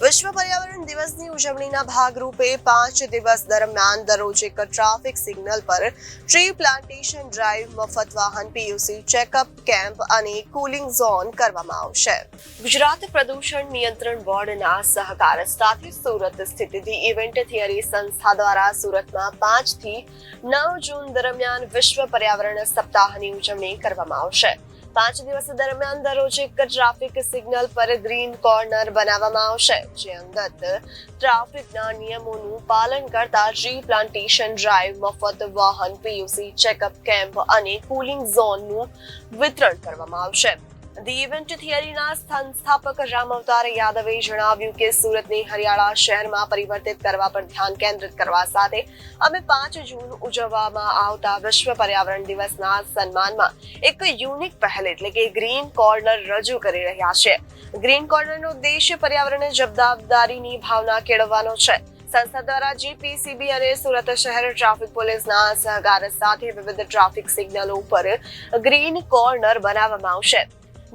વિશ્વ પર્યાવરણ દિવસની ઉજવણીના ભાગરૂપે 5 દિવસ દરમિયાન દરરોજ એક ટ્રાફિક સિગ્નલ પર ટ્રી પ્લાન્ટેશન ડ્રાઈવ, મફત વાહન પીયુસી ચેકઅપ કેમ્પ અને કુલિંગ ઝોન કરવામાં આવશે. ગુજરાત પ્રદૂષણ નિયંત્રણ બોર્ડના સહકાર સાથે સુરત સ્થિત ધી ઇવેન્ટ થિયરી સંસ્થા દ્વારા સુરતમાં 5 થી 9 જૂન દરમિયાન વિશ્વ પર્યાવરણ સપ્તાહની ઉજવણી કરવામાં આવશે. 5 દિવસ દરમિયાન દરરોજ એક ટ્રાફિક સિગ્નલ પર ગ્રીન કોર્નર બનાવવામાં આવશે, જે અંતર્ગત ટ્રાફિકના નિયમોનું પાલન કરતા ટ્રી પ્લાન્ટેશન ડ્રાઈવ, મફત વાહન પીયુસી ચેકઅપ કેમ્પ અને કુલિંગ ઝોનનું વિતરણ કરવામાં આવશે. ધી ઇવેન્ટ થિયરીના સંસ્થાપક રામ અવતાર યાદવે જણાવ્યું કે સુરતને હરિયાળા શહેરમાં પરિવર્તિત કરવા પર ધ્યાન કેન્દ્રિત કરવા સાથે અમે 5 જૂન ઉજવવામાં આવતા વિશ્વ પર્યાવરણ દિવસના સન્માનમાં એક યુનિક પહેલ એટલે કે ગ્રીન કોર્નર રજૂ કરી રહ્યા છે. ગ્રીન કોર્નરનો ઉદ્દેશ્ય પર્યાવરણ જવાબદારીની ભાવના કેળવવાનો છે. સંસ્થા દ્વારા જીપીસીબી અને સુરત શહેર ટ્રાફિક પોલીસના સહકાર સાથે વિવિધ ટ્રાફિક સિગ્નલો ઉપર ગ્રીન કોર્નર બનાવવામાં આવશે.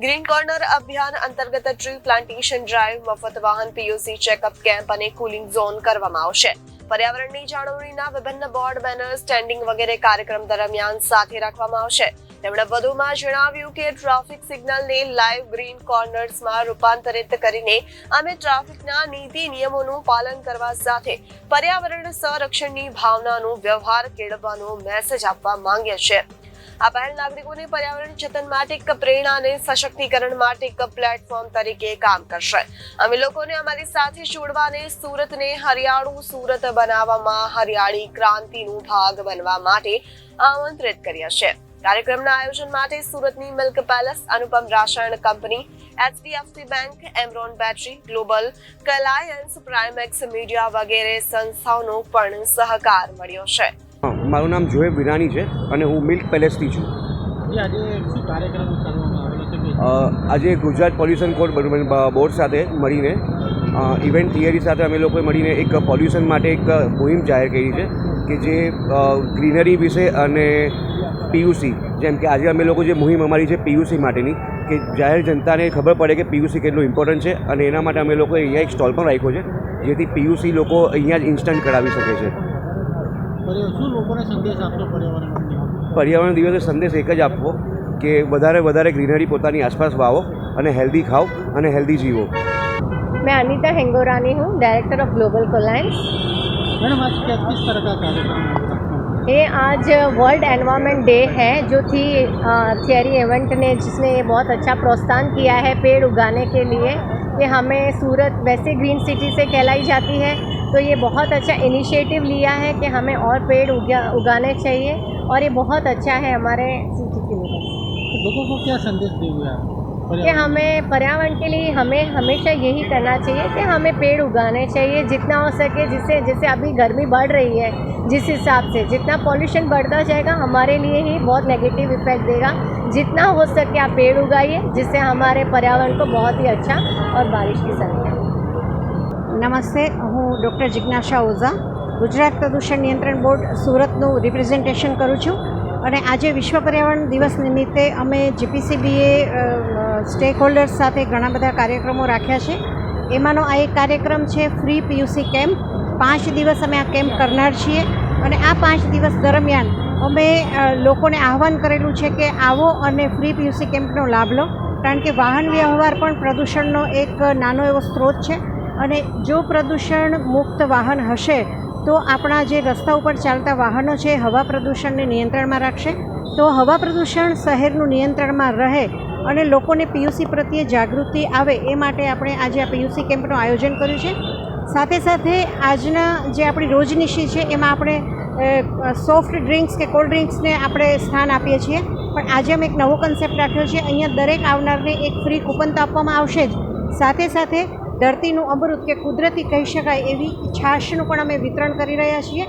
ગ્રીન કોર્નર અભિયાન અંતર્ગત ટ્રી પ્લાન્ટેશન ડ્રાઈવ, મફત વાહન પીયુસી ચેકઅપ કેમ્પ અને કુલિંગ ઝોન કરવામાં આવશે. પર્યાવરણની જાળવણીના વિભિન્ન બોર્ડ, બેનર, સ્ટેન્ડિંગ વગેરે કાર્યક્રમ દરમિયાન સાથે રાખવામાં આવશે. તેમણે વધુમાં જણાવ્યું કે ટ્રાફિક સિગ્નલને લાઈવ ગ્રીન કોર્નર્સમાં રૂપાંતરિત કરીને અમે ટ્રાફિકના નીતિ નિયમોનું પાલન કરવા સાથે પર્યાવરણ સંરક્ષણની ભાવનાનો વ્યવહાર કેળવવાનો મેસેજ આપવા માંગીએ છીએ. આ પહેલ નાગરિકોને પર્યાવરણ જતન માટે એક પ્રેરણા અને સશક્તિકરણ માટે એક પ્લેટફોર્મ તરીકે કામ કરશે. અમે લોકોને અમારી સાથે જોડવાને સુરતને હરિયાળું સુરત બનાવવામાં હરિયાળી ક્રાંતિનો ભાગ બનવા માટે આમંત્રિત કર્યા છે. કાર્યક્રમના આયોજન માટે સુરતની milk palace, Anupam Rasayan company, HDFC bank, Amaron battery, global કલાયન્સ, પ્રાઇમેક્સ મીડિયા વગેરે સંસ્થાઓનો પણ સહકાર મળ્યો છે. મારું નામ જોએબ વિરાણી છે અને હું મિલ્ક પેલેસથી છું. આજે ગુજરાત પોલ્યુશન બોર્ડ સાથે મળીને ઇવેન્ટ થિયરી સાથે અમે લોકોએ મળીને એક પોલ્યુશન માટે એક મુહિમ જાહેર કરી છે કે જે ગ્રીનરી વિશે અને પીયુસી, જેમ કે આજે અમે લોકો જે મુહિમ અમારી છે પીયુસી માટેની, કે જાહેર જનતાને ખબર પડે કે પીયુસી કેટલું ઇમ્પોર્ટન્ટ છે, અને એના માટે અમે લોકોએ અહીંયા એક સ્ટોલ પણ રાખ્યો છે જેથી પીયુસી લોકો અહીંયા જ ઇન્સ્ટન્ટ કરાવી શકે છે. પર્યાવરણ દિવસે સંદેશ એક જ આપવો કે વધારે ગ્રીનરી પોતાની આસપાસ વાવો અને હેલ્ધી ખાઓ અને હેલ્ધી जीवो. मैं अनीता हेंगोरानी हूँ, डायरेक्टर ऑफ ग्लोबल कोलायंस. मैडम, आज किस तरह का कार्यक्रम? ये आज वर्ल्ड एनवायरनमेंट डे है जो थी थियरी इवेंट ने जिसने ये बहुत अच्छा प्रोत्साहन किया है पेड़ उगाने के लिए कि हमें सूरत वैसे ग्रीन सिटी से कहलाई जाती है, तो ये बहुत अच्छा इनिशिएटिव लिया है कि हमें और पेड़ उगाने चाहिए और ये बहुत अच्छा है हमारे सिटी के लिए. लोगों को क्या संदेश देंगे आप कि हमें पर्यावरण के लिए हमें हमेशा यही करना चाहिए कि हमें पेड़ उगाने चाहिए जितना हो सके, जिससे जैसे अभी गर्मी बढ़ रही है, जिस हिसाब से जितना पॉल्यूशन बढ़ता जाएगा हमारे लिए ही बहुत नेगेटिव इफेक्ट देगा. जितना हो सके आप पेड़ उगाइए जिससे हमारे पर्यावरण को बहुत ही अच्छा और बारिश की संख्या. નમસ્તે, હું ડૉક્ટર જિજ્ઞાસા ઓઝા ગુજરાત પ્રદૂષણ નિયંત્રણ બોર્ડ સુરતનું રિપ્રેઝન્ટેશન કરું છું. અને આજે વિશ્વ પર્યાવરણ દિવસ નિમિત્તે અમે જીપીસીબીએ સ્ટેક હોલ્ડર્સ સાથે ઘણા બધા કાર્યક્રમો રાખ્યા છે. એમાંનો આ એક કાર્યક્રમ છે ફ્રી પીયુસી કેમ્પ. 5 દિવસ અમે આ કેમ્પ કરનાર છીએ અને આ 5 દિવસ દરમિયાન અમે લોકોને આહવાન કરેલું છે કે આવો અને ફ્રી પીયુસી કેમ્પનો લાભ લો, કારણ કે વાહન વ્યવહાર પણ પ્રદૂષણનો એક નાનો એવો સ્ત્રોત છે. અને જો પ્રદૂષણ મુક્ત વાહન હશે તો આપણા જે રસ્તા ઉપર ચાલતા વાહનો છે હવા પ્રદૂષણને નિયંત્રણમાં રાખશે, તો હવા પ્રદૂષણ શહેરનું નિયંત્રણમાં રહે અને લોકોને પીયુસી પ્રત્યે જાગૃતિ આવે એ માટે આપણે આજે આ પીયુસી કેમ્પનું આયોજન કર્યું છે. સાથે સાથે આજના જે આપણી રોજનીશી છે એમાં આપણે સોફ્ટ ડ્રિંક્સ કે કોલ્ડ ડ્રિંક્સને આપણે સ્થાન આપીએ છીએ, પણ આજે અમે એક નવો કન્સેપ્ટ રાખ્યો છે. અહીંયા દરેક આવનારને એક ફ્રી કૂપન તો આપવામાં આવશે જ, સાથે સાથે ધરતીનું અમૃત કે કુદરતી કહી શકાય એવી છાશનું પણ અમે વિતરણ કરી રહ્યા છીએ.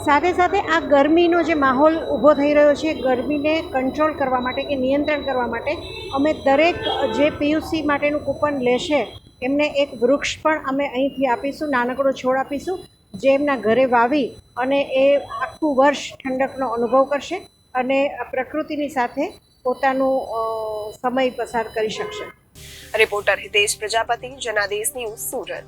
સાથે સાથે આ ગરમીનો જે માહોલ ઊભો થઈ રહ્યો છે, ગરમીને કંટ્રોલ કરવા માટે કે નિયંત્રણ કરવા માટે અમે દરેક જે પીયુસી માટેનું કૂપન લેશે એમને એક વૃક્ષ પણ અમે અહીંથી આપીશું, નાનકડો છોડ આપીશું, જે એમના ઘરે વાવી અને એ આખું વર્ષ ઠંડકનો અનુભવ કરશે અને પ્રકૃતિની સાથે પોતાનું સમય પસાર કરી શકશે. Reporter Hitesh Prajapati, Janadesh news, Surat.